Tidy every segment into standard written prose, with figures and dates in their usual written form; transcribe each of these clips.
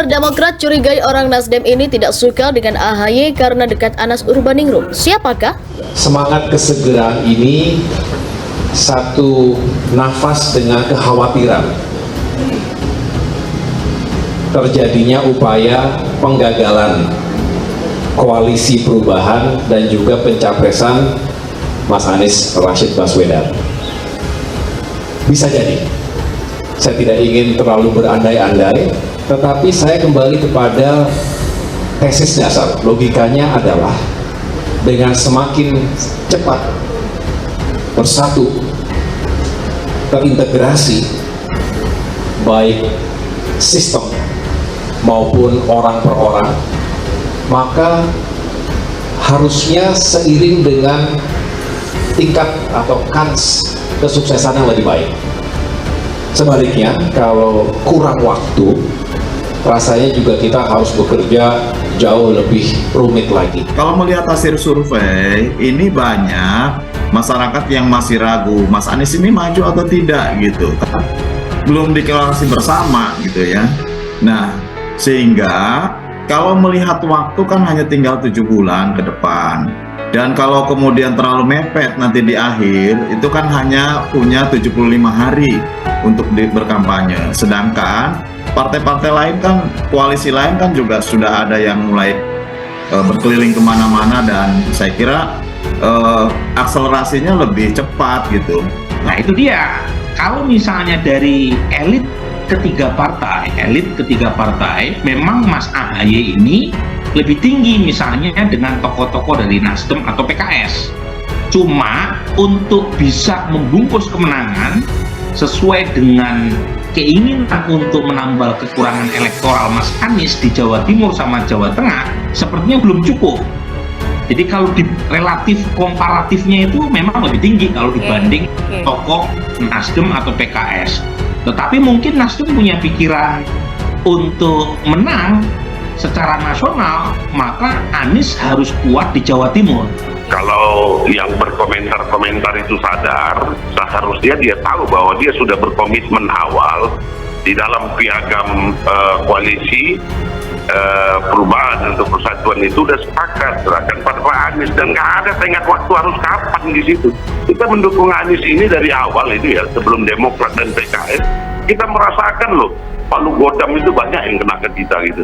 Kader Demokrat curigai orang Nasdem ini tidak suka dengan AHY karena dekat Anas Urbaningrum. Siapakah? Semangat kesegeraan ini satu nafas dengan kekhawatiran terjadinya upaya penggagalan koalisi perubahan dan juga pencapresan Mas Anies Rashid Baswedan. Bisa jadi, saya tidak ingin terlalu berandai-andai, tetapi saya kembali kepada tesis dasar. Logikanya adalah dengan semakin cepat bersatu, terintegrasi, baik sistem maupun orang per orang, maka harusnya seiring dengan tingkat atau kans kesuksesan yang lebih baik. Sebaliknya, kalau kurang waktu, rasanya juga kita harus bekerja jauh lebih rumit lagi. Kalau melihat hasil survei, ini banyak masyarakat yang masih ragu, Mas Anies ini maju atau tidak gitu. Belum deklarasi bersama gitu ya. Nah, sehingga kalau melihat waktu kan hanya tinggal 7 bulan ke depan. Dan kalau kemudian terlalu mepet nanti di akhir, itu kan hanya punya 75 hari untuk berkampanye. Sedangkan partai-partai lain kan, koalisi lain kan juga sudah ada yang mulai berkeliling kemana-mana, dan saya kira akselerasinya lebih cepat gitu. Nah itu dia, kalau misalnya dari elit ketiga partai, memang Mas AHY ini lebih tinggi misalnya dengan tokoh-tokoh dari Nasdem atau PKS. Cuma untuk bisa membungkus kemenangan sesuai dengan keinginan untuk menambal kekurangan elektoral Mas Anies di Jawa Timur sama Jawa Tengah, sepertinya belum cukup. Jadi kalau di relatif komparatifnya itu memang lebih tinggi kalau dibanding tokoh Nasdem atau PKS. Tetapi mungkin Nasdem punya pikiran untuk menang secara nasional, maka Anies harus kuat di Jawa Timur. Kalau yang berkomentar itu sadar, seharusnya dia tahu bahwa dia sudah berkomitmen awal di dalam piagam koalisi perubahan untuk persatuan itu udah sepakat serahkan pada Pak Anies, dan nggak ada tenggat waktu harus kapan di situ. Kita mendukung Anies ini dari awal itu ya, sebelum Demokrat dan PKS. Kita merasakan loh, palu godam itu banyak yang kena ke kita gitu.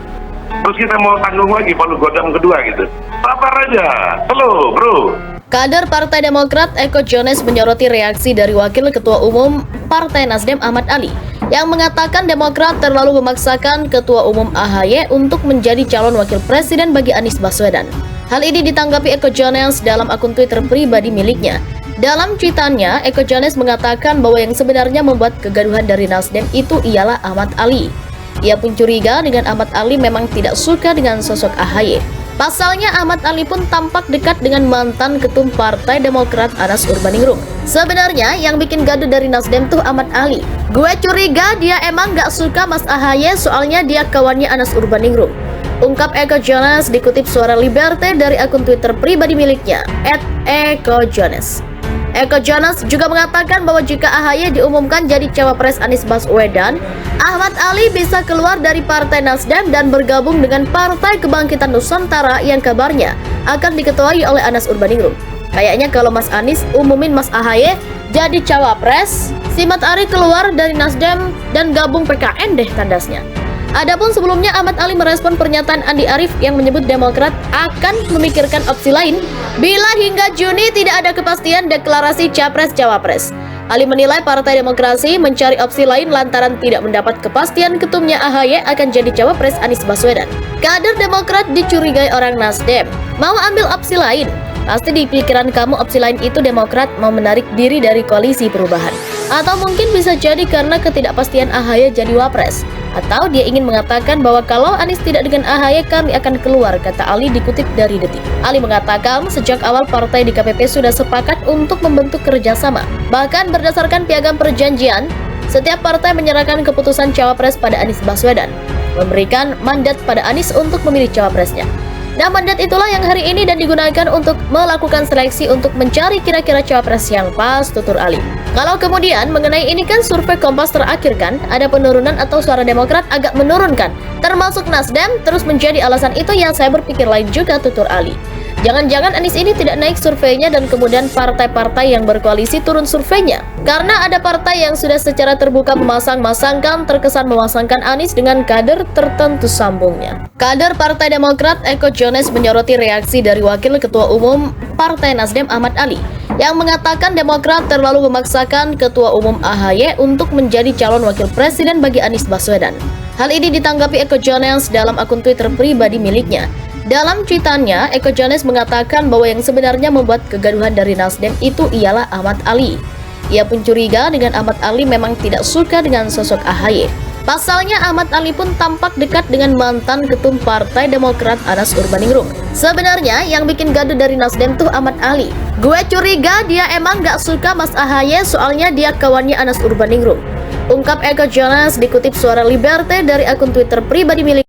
Terus kita mau tanggung lagi palu godam kedua gitu. Sabar aja, halo bro. Kader Partai Demokrat Eko Jones menyoroti reaksi dari Wakil Ketua Umum Partai Nasdem Ahmad Ali yang mengatakan Demokrat terlalu memaksakan Ketua Umum AHY untuk menjadi calon Wakil Presiden bagi Anies Baswedan. Hal ini ditanggapi Eko Jones dalam akun Twitter pribadi miliknya. Dalam cuitannya, Eko Jones mengatakan bahwa yang sebenarnya membuat kegaduhan dari Nasdem itu ialah Ahmad Ali. Ia pun curiga dengan Ahmad Ali memang tidak suka dengan sosok AHY. Pasalnya Ahmad Ali pun tampak dekat dengan mantan ketum Partai Demokrat Anas Urbaningrum. Sebenarnya yang bikin gaduh dari Nasdem tuh Ahmad Ali. Gue curiga dia emang gak suka Mas AHY soalnya dia kawannya Anas Urbaningrum. Ungkap Eko Jones dikutip Suara Liberté dari akun Twitter pribadi miliknya @ekojones. Eko Jones juga mengatakan bahwa jika AHY diumumkan jadi cawapres Anies Baswedan, Ahmad Ali bisa keluar dari Partai Nasdem dan bergabung dengan Partai Kebangkitan Nusantara yang kabarnya akan diketuai oleh Anas Urbaningrum. Kayaknya kalau Mas Anies umumin Mas AHY jadi cawapres, si Mat Ari keluar dari Nasdem dan gabung PKN deh tandasnya. Adapun sebelumnya Ahmad Ali merespon pernyataan Andi Arief yang menyebut Demokrat akan memikirkan opsi lain bila hingga Juni tidak ada kepastian deklarasi Capres-Cawapres. Ali menilai Partai Demokrasi mencari opsi lain lantaran tidak mendapat kepastian ketumnya AHY akan jadi cawapres Anies Baswedan. Kader Demokrat dicurigai orang Nasdem mau ambil opsi lain. Pasti di pikiran kamu opsi lain itu Demokrat mau menarik diri dari koalisi perubahan. Atau mungkin bisa jadi karena ketidakpastian AHY jadi wapres. Atau dia ingin mengatakan bahwa kalau Anies tidak dengan AHY kami akan keluar, kata Ali dikutip dari Detik. Ali mengatakan sejak awal partai di KPP sudah sepakat untuk membentuk kerjasama. Bahkan berdasarkan piagam perjanjian, setiap partai menyerahkan keputusan cawapres pada Anies Baswedan, memberikan mandat pada Anies untuk memilih cawapresnya. Nah, mandat itulah yang hari ini dan digunakan untuk melakukan seleksi untuk mencari kira-kira cawapres yang pas, tutur Ali. Kalau kemudian mengenai ini kan survei Kompas terakhir kan, ada penurunan atau suara Demokrat agak menurunkan, termasuk Nasdem, terus menjadi alasan itu yang saya berpikir lain juga, tutur Ali. Jangan-jangan Anies ini tidak naik surveinya dan kemudian partai-partai yang berkoalisi turun surveinya. Karena ada partai yang sudah secara terbuka memasang-masangkan, terkesan memasangkan Anies dengan kader tertentu sambungnya. Kader Partai Demokrat Eko Jones menyoroti reaksi dari Wakil Ketua Umum Partai Nasdem Ahmad Ali yang mengatakan Demokrat terlalu memaksakan Ketua Umum AHY untuk menjadi calon wakil presiden bagi Anies Baswedan. Hal ini ditanggapi Eko Jones dalam akun Twitter pribadi miliknya. Dalam cuitannya, Eko Jones mengatakan bahwa yang sebenarnya membuat kegaduhan dari Nasdem itu ialah Ahmad Ali. Ia pun curiga dengan Ahmad Ali memang tidak suka dengan sosok AHY. Pasalnya Ahmad Ali pun tampak dekat dengan mantan ketum Partai Demokrat Anas Urbaningrum. Sebenarnya yang bikin gaduh dari Nasdem tuh Ahmad Ali. Gue curiga dia emang gak suka Mas AHY soalnya dia kawannya Anas Urbaningrum. Ungkap Eko Jones dikutip Suara Liberté dari akun Twitter pribadi milik